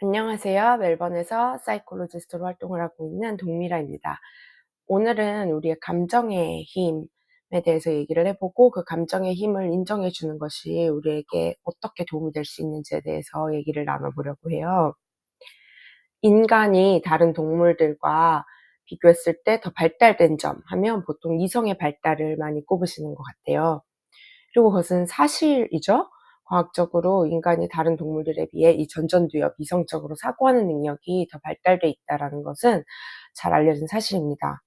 안녕하세요. 멜번에서 사이콜로지스트로 활동을 하고 있는 동미라입니다. 오늘은 우리의 감정의 힘에 대해서 얘기를 해보고 그 감정의 힘을 인정해 주는 것이 우리에게 어떻게 도움이 될 수 있는지에 대해서 얘기를 나눠보려고 해요. 인간이 다른 동물들과 비교했을 때 더 발달된 점 하면 보통 이성의 발달을 많이 꼽으시는 것 같아요. 그리고 그것은 사실이죠. 과학적으로 인간이 다른 동물들에 비해 이 전전두엽, 이성적으로 사고하는 능력이 더 발달돼 있다라는 것은 잘 알려진 사실입니다.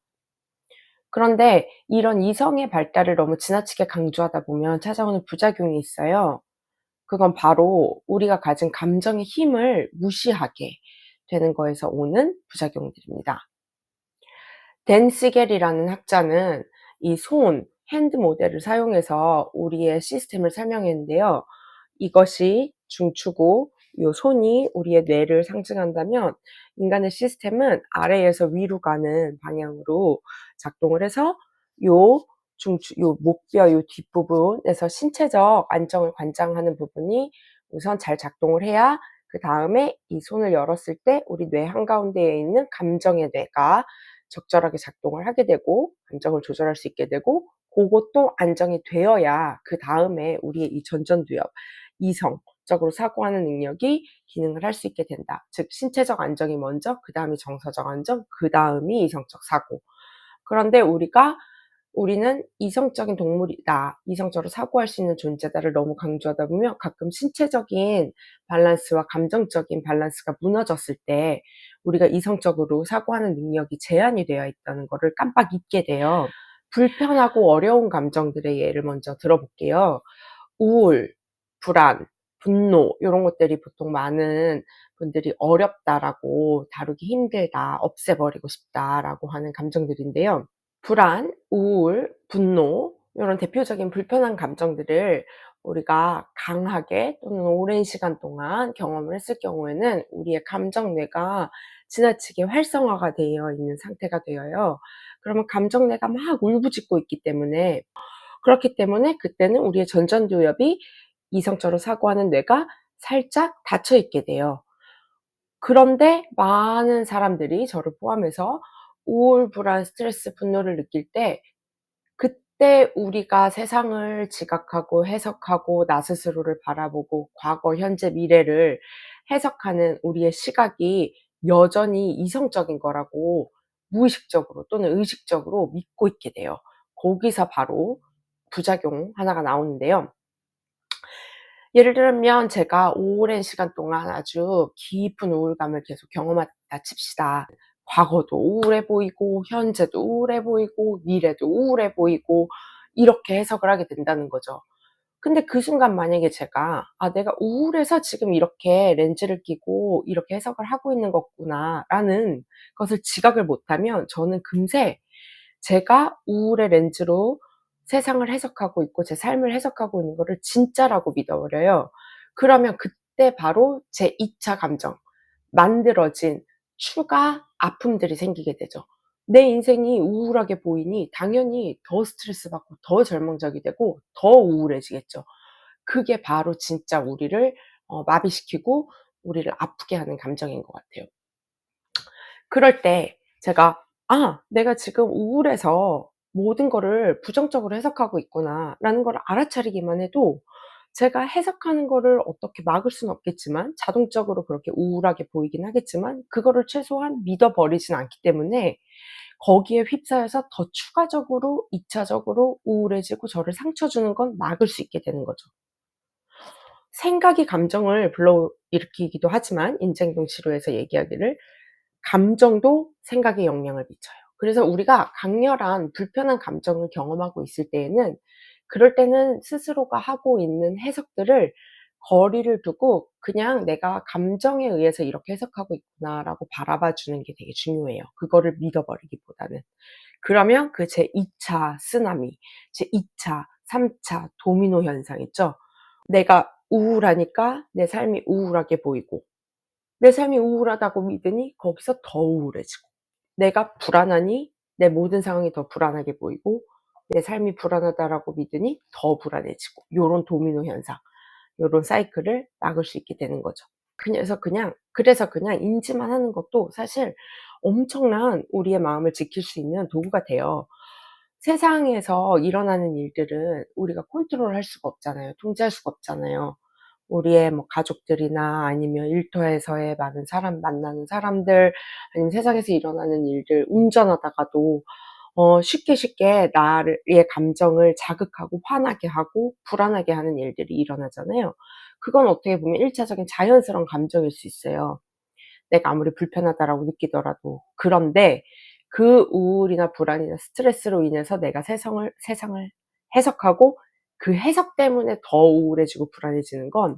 그런데 이런 이성의 발달을 너무 지나치게 강조하다 보면 찾아오는 부작용이 있어요. 그건 바로 우리가 가진 감정의 힘을 무시하게 되는 거에서 오는 부작용들입니다. 댄 시겔이라는 학자는 이 핸드 모델을 사용해서 우리의 시스템을 설명했는데요. 이것이 중추고 요 손이 우리의 뇌를 상징한다면 인간의 시스템은 아래에서 위로 가는 방향으로 작동을 해서 요 요 목뼈 요 뒷부분에서 신체적 안정을 관장하는 부분이 우선 잘 작동을 해야 그다음에 이 손을 열었을 때 우리 뇌 한가운데에 있는 감정의 뇌가 적절하게 작동을 하게 되고 감정을 조절할 수 있게 되고 고것도 안정이 되어야 그다음에 우리의 이 전전두엽, 이성적으로 사고하는 능력이 기능을 할 수 있게 된다. 즉 신체적 안정이 먼저 그다음이 정서적 안정, 그다음이 이성적 사고. 그런데 우리는 이성적인 동물이다. 이성적으로 사고할 수 있는 존재다를 너무 강조하다 보면 가끔 신체적인 밸런스와 감정적인 밸런스가 무너졌을 때 우리가 이성적으로 사고하는 능력이 제한이 되어 있다는 거를 깜빡 잊게 돼요. 불편하고 어려운 감정들의 예를 먼저 들어볼게요. 우울, 불안, 분노 요런 것들이 보통 많은 분들이 "어렵다."라고 "다루기 힘들다. 없애버리고 싶다."라고 하는 감정들인데요. 불안, 우울, 분노 요런 대표적인 불편한 감정들을 우리가 강하게 또는 오랜 시간 동안 경험을 했을 경우에는 우리의 감정뇌가 지나치게 활성화가 되어 있는 상태가 되어요. 그러면 감정뇌가 막 울부짖고 있기 때문에 그렇기 때문에 그때는 우리의 전전두엽이 이성적으로 사고하는 뇌가 살짝 닫혀 있게 돼요. 그런데 많은 사람들이 저를 포함해서 우울, 불안, 스트레스, 분노를 느낄 때 그때 우리가 세상을 지각하고 해석하고 나 스스로를 바라보고 과거, 현재, 미래를 해석하는 우리의 시각이 여전히 이성적인 거라고 무의식적으로 또는 의식적으로 믿고 있게 돼요. 거기서 바로 부작용 하나가 나오는데요. 예를 들면 제가 오랜 시간 동안 아주 깊은 우울감을 계속 경험했다 칩시다. 과거도 우울해 보이고 현재도 우울해 보이고 미래도 우울해 보이고 이렇게 해석을 하게 된다는 거죠. 근데 그 순간 만약에 제가 '아 내가 우울해서 지금 이렇게 렌즈를 끼고 이렇게 해석을 하고 있는 거구나.'라는 것을 지각을 못하면 저는 금세 제가 우울의 렌즈로 세상을 해석하고 있고 제 삶을 해석하고 있는 거를 진짜라고 믿어 버려요. 그러면 그때 바로 제 2차 감정, 만들어진 추가 아픔들이 생기게 되죠. 내 인생이 우울하게 보이니 당연히 더 스트레스 받고 더 절망적이 되고 더 우울해지겠죠. 그게 바로 진짜 우리를 마비시키고 우리를 아프게 하는 감정인 것 같아요. 그럴 때 제가 '아 내가 지금 우울해서 모든 거를 부정적으로 해석하고 있구나.'라는 걸 알아차리기만 해도 제가 해석하는 거를 어떻게 막을 수는 없겠지만 자동적으로 그렇게 우울하게 보이긴 하겠지만 그거를 최소한 믿어 버리진 않기 때문에 거기에 휩싸여서 더 추가적으로 2 차적으로 우울해지고 저를 상처 주는 건 막을 수 있게 되는 거죠. 생각이 감정을 불러일으키기도 하지만 인지행동 치료에서 얘기하기를 감정도 생각에 영향을 미쳐요. 그래서 우리가 강렬한 불편한 감정을 경험하고 있을 때에는 그럴 때는 스스로가 하고 있는 해석들을 거리를 두고 그냥 '내가 감정에 의해서 이렇게 해석하고 있구나.'라고 바라봐 주는 게 되게 중요해요, 그거를 믿어 버리기보다는. 그러면 그 제 2차 쓰나미, 제 2차, 3차 도미노 현상 있죠? 내가 우울하니까 내 삶이 우울하게 보이고 내 삶이 우울하다고 믿으니 거기서 더 우울해지고 내가 불안하니 내 모든 상황이 더 불안하게 보이고 내 삶이 불안하다라고 믿으니 더 불안해지고 요런 도미노 현상 요런 사이클을 막을 수 있게 되는 거죠. 그래서 그냥 인지만 하는 것도 사실 엄청난 우리의 마음을 지킬 수 있는 도구가 돼요. 세상에서 일어나는 일들은 우리가 컨트롤할 수가 없잖아요. 통제할 수가 없잖아요. 우리의 뭐 가족들이나 아니면 일터에서의 많은 만나는 사람들, 아니면 세상에서 일어나는 일들, 운전하다가도 쉽게 나의 감정을 자극하고 화나게 하고 불안하게 하는 일들이 일어나잖아요. 그건 어떻게 보면 1차적인 자연스러운 감정일 수 있어요. 내가 아무리 불편하다라고 느끼더라도. 그런데 그 우울이나 불안이나 스트레스로 인해서 내가 세상을 해석하고 그 해석 때문에 더 우울해지고 불안해지는 건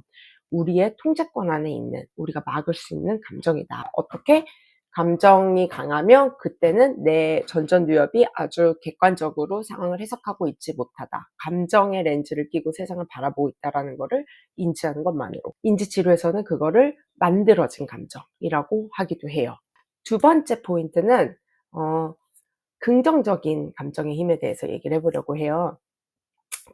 우리의 통제권 안에 있는, 우리가 막을 수 있는 감정이다. 어떻게? 감정이 강하면 그때는 내 전전두엽이 아주 객관적으로 상황을 해석하고 있지 못하다. 감정의 렌즈를 끼고 세상을 바라보고 있다라는 거를 인지하는 것만으로. 인지치료에서는 그거를 만들어진 감정이라고 하기도 해요. 두 번째 포인트는 긍정적인 감정의 힘에 대해서 얘기를 해보려고 해요.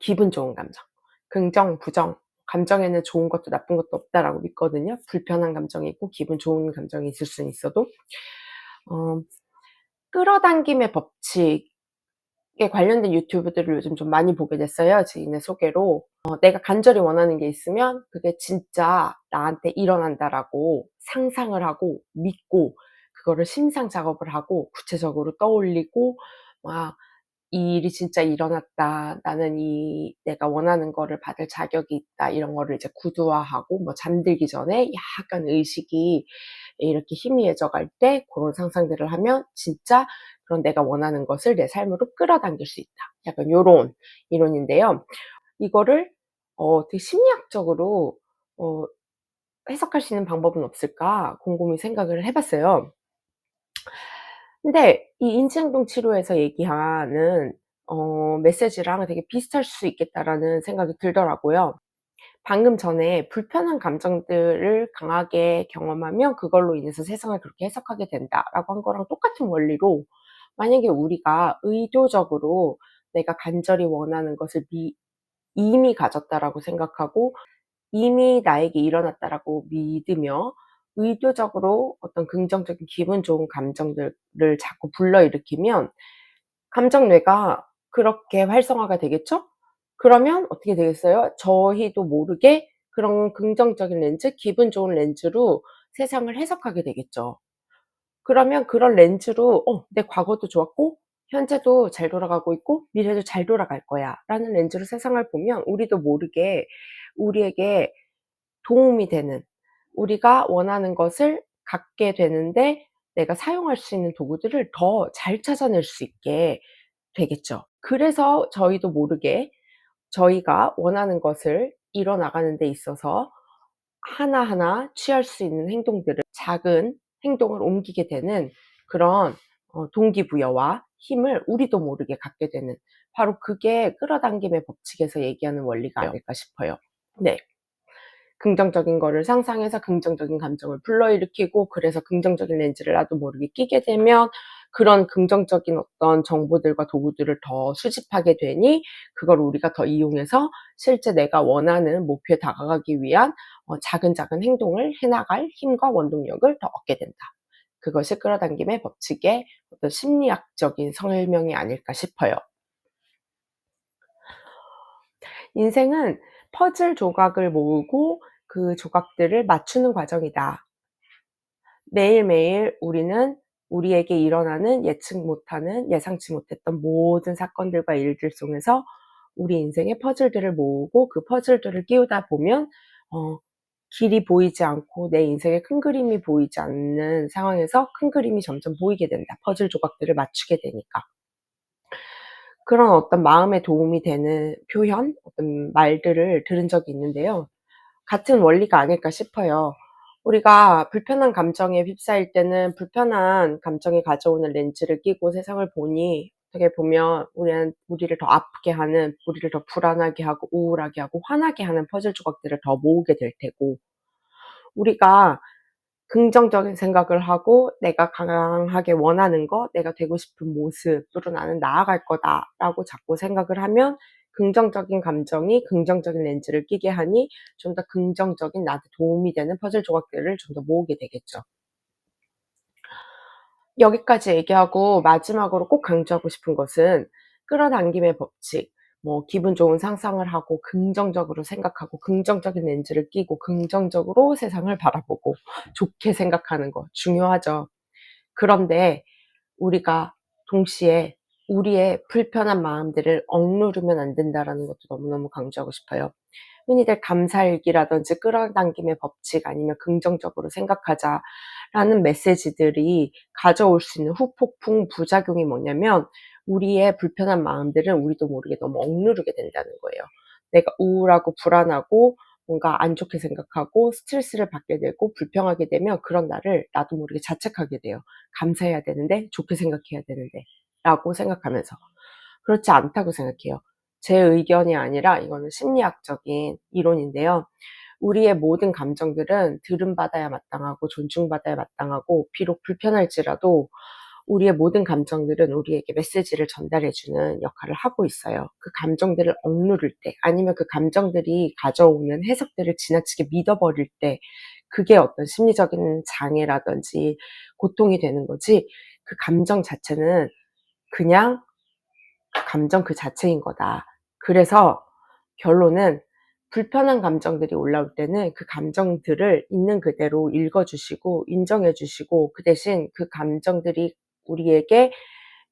기분 좋은 감정. 긍정, 부정. 감정에는 좋은 것도 나쁜 것도 없다라고 믿거든요. 불편한 감정이 있고 기분 좋은 감정이 있을 수는 있어도 어, 끌어당김의 법칙에 관련된 유튜브들을 요즘 좀 많이 보게 됐어요. 지인의 소개로. 내가 간절히 원하는 게 있으면 그게 진짜 나한테 일어난다라고 상상을 하고 믿고 그거를 심상 작업을 하고 구체적으로 떠올리고 막 이 일이 진짜 일어났다. 나는 내가 원하는 거를 받을 자격이 있다. 이런 거를 이제 구두화하고 뭐 잠들기 전에 약간 의식이 이렇게 희미해져 갈 때 그런 상상들을 하면 진짜 그런 내가 원하는 것을 내 삶으로 끌어당길 수 있다. 약간 요런 이론인데요. 이거를 되게 심리학적으로 어 해석할 수 있는 방법은 없을까 곰곰이 생각을 해 봤어요. 근데 이 인지행동 치료에서 얘기하는 메시지랑 되게 비슷할 수 있겠다라는 생각이 들더라고요. 방금 전에 "불편한 감정들을 강하게 경험하면 그걸로 인해서 세상을 그렇게 해석하게 된다."라고 한 거랑 똑같은 원리로 만약에 우리가 의도적으로 내가 간절히 원하는 것을 이미 가졌다라고 생각하고 이미 나에게 일어났다라고 믿으며 의도적으로 어떤 긍정적인 기분 좋은 감정들을 자꾸 불러일으키면 감정뇌가 그렇게 활성화가 되겠죠? 그러면 어떻게 되겠어요? 저희도 모르게 그런 긍정적인 렌즈, 기분 좋은 렌즈로 세상을 해석하게 되겠죠. 그러면 그런 렌즈로 '내 과거도 좋았고 현재도 잘 돌아가고 있고 미래도 잘 돌아갈 거야.'라는 렌즈로 세상을 보면 우리도 모르게 우리에게 도움이 되는, 우리가 원하는 것을 갖게 되는데 내가 사용할 수 있는 도구들을 더 잘 찾아낼 수 있게 되겠죠. 그래서 저희도 모르게 저희가 원하는 것을 이뤄 나가는 데 있어서 하나하나 취할 수 있는 행동들을, 작은 행동을 옮기게 되는 그런 동기부여와 힘을 우리도 모르게 갖게 되는, 바로 그게 끌어당김의 법칙에서 얘기하는 원리가 아닐까 싶어요. 네. 긍정적인 거를 상상해서 긍정적인 감정을 불러일으키고 그래서 긍정적인 렌즈를 나도 모르게 끼게 되면 그런 긍정적인 어떤 정보들과 도구들을 더 수집하게 되니 그걸 우리가 더 이용해서 실제 내가 원하는 목표에 다가가기 위한 작은 행동을 해 나갈 힘과 원동력을 더 얻게 된다. 그것이 끌어당김의 법칙의 어떤 심리학적인 설명이 아닐까 싶어요. 인생은 퍼즐 조각을 모으고 그 조각들을 맞추는 과정이다. 매일매일 우리는 우리에게 일어나는 예상치 못했던 모든 사건들과 일들 속에서 우리 인생의 퍼즐들을 모으고 그 퍼즐들을 끼우다 보면 길이 보이지 않고 내 인생의 큰 그림이 보이지 않는 상황에서 큰 그림이 점점 보이게 된다. 퍼즐 조각들을 맞추게 되니까. 그런 어떤 마음에 도움이 되는 표현, 어떤 말들을 들은 적이 있는데요. 같은 원리가 아닐까 싶어요. 우리가 불편한 감정에 휩싸일 때는 불편한 감정이 가져오는 렌즈를 끼고 세상을 보니 어떻게 보면 우리를 더 아프게 하는, 우리를 더 불안하게 하고 우울하게 하고 화나게 하는 퍼즐 조각들을 더 모으게 될 테고, 우리가 긍정적인 생각을 하고 내가 강하게 원하는 것, 내가 되고 싶은 모습으로 나는 나아갈 거다라고 자꾸 생각을 하면 긍정적인 감정이 긍정적인 렌즈를 끼게 하니 좀 더 긍정적인 나한테 도움이 되는 퍼즐 조각들을 좀 더 모으게 되겠죠. 여기까지 얘기하고 마지막으로 꼭 강조하고 싶은 것은 끌어당김의 법칙, 뭐 기분 좋은 상상을 하고 긍정적으로 생각하고 긍정적인 렌즈를 끼고 긍정적으로 세상을 바라보고 좋게 생각하는 거 중요하죠. 그런데 우리가 동시에 우리의 불편한 마음들을 억누르면 안 된다라는 것도 너무너무 강조하고 싶어요. 흔히들 감사일기라든지 끌어당김의 법칙 아니면 긍정적으로 생각하자라는 메시지들이 가져올 수 있는 후폭풍 부작용이 뭐냐면 우리의 불편한 마음들은 우리도 모르게 너무 억누르게 된다는 거예요. 내가 우울하고 불안하고 뭔가 안 좋게 생각하고 스트레스를 받게 되고 불평하게 되면 그런 나를 나도 모르게 자책하게 돼요. 감사해야 되는데, 좋게 생각해야 되는데 라고 생각하면서. 그렇지 않다고 생각해요. 제 의견이 아니라 이거는 심리학적인 이론인데요. 우리의 모든 감정들은 들음받아야 마땅하고 존중받아야 마땅하고 비록 불편할지라도 우리의 모든 감정들은 우리에게 메시지를 전달해 주는 역할을 하고 있어요. 그 감정들을 억누를 때 아니면 그 감정들이 가져오는 해석들을 지나치게 믿어버릴 때 그게 어떤 심리적인 장애라든지 고통이 되는 거지, 그 감정 자체는 그냥 감정 그 자체인 거다. 그래서 결론은 불편한 감정들이 올라올 때는 그 감정들을 있는 그대로 읽어주시고 인정해주시고 그 대신 그 감정들이 우리에게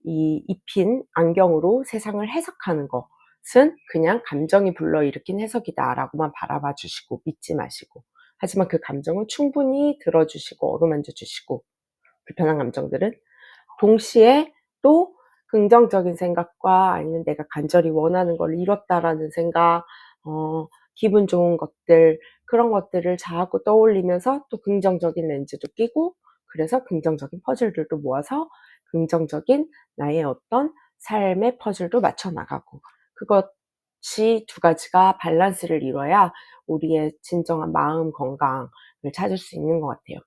이 입힌 안경으로 세상을 해석하는 것은 그냥 감정이 불러일으킨 해석이다라고만 바라봐 주시고 믿지 마시고, 하지만 그 감정을 충분히 들어주시고 어루만져 주시고, 불편한 감정들은 동시에 또 긍정적인 생각과 아니면 내가 간절히 원하는 걸 이뤘다라는 생각, 기분 좋은 것들, 그런 것들을 자꾸 떠올리면서 또 긍정적인 렌즈도 끼고, 그래서 긍정적인 퍼즐들도 모아서 긍정적인 나의 어떤 삶의 퍼즐도 맞춰 나가고, 그것이 두 가지가 밸런스를 이뤄야 우리의 진정한 마음 건강을 찾을 수 있는 것 같아요.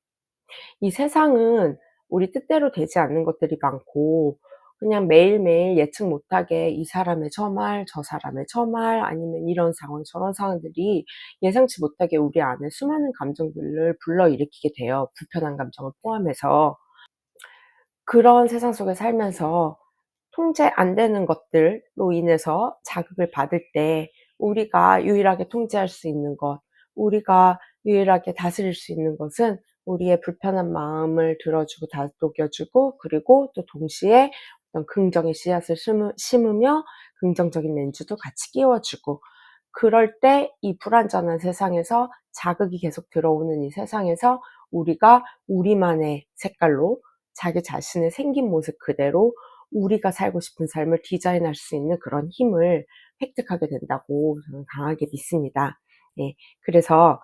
이 세상은 우리 뜻대로 되지 않는 것들이 많고 그냥 매일매일 예측 못하게 이 사람의 저 말, 저 사람의 저 말, 아니면 이런 상황, 저런 상황들이 예상치 못하게 우리 안에 수많은 감정들을 불러일으키게 돼요. 불편한 감정을 포함해서. 그런 세상 속에 살면서 통제 안 되는 것들로 인해서 자극을 받을 때 우리가 유일하게 통제할 수 있는 것, 우리가 유일하게 다스릴 수 있는 것은 우리의 불편한 마음을 들어주고 다독여주고, 그리고 또 동시에 어떤 긍정의 씨앗을 심으며 긍정적인 렌즈도 같이 끼워주고, 그럴 때 이 불완전한 세상에서 자극이 계속 들어오는 이 세상에서 우리가 우리만의 색깔로 자기 자신의 생긴 모습 그대로 우리가 살고 싶은 삶을 디자인할 수 있는 그런 힘을 획득하게 된다고 저는 강하게 믿습니다. 예. 그래서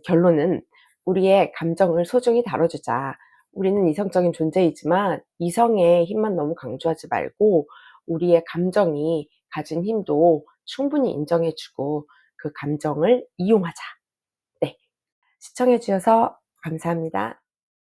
결론은 우리의 감정을 소중히 다뤄주자. 우리는 이성적인 존재이지만 이성의 힘만 너무 강조하지 말고 우리의 감정이 가진 힘도 충분히 인정해 주고 그 감정을 이용하자. 네. 시청해 주셔서 감사합니다.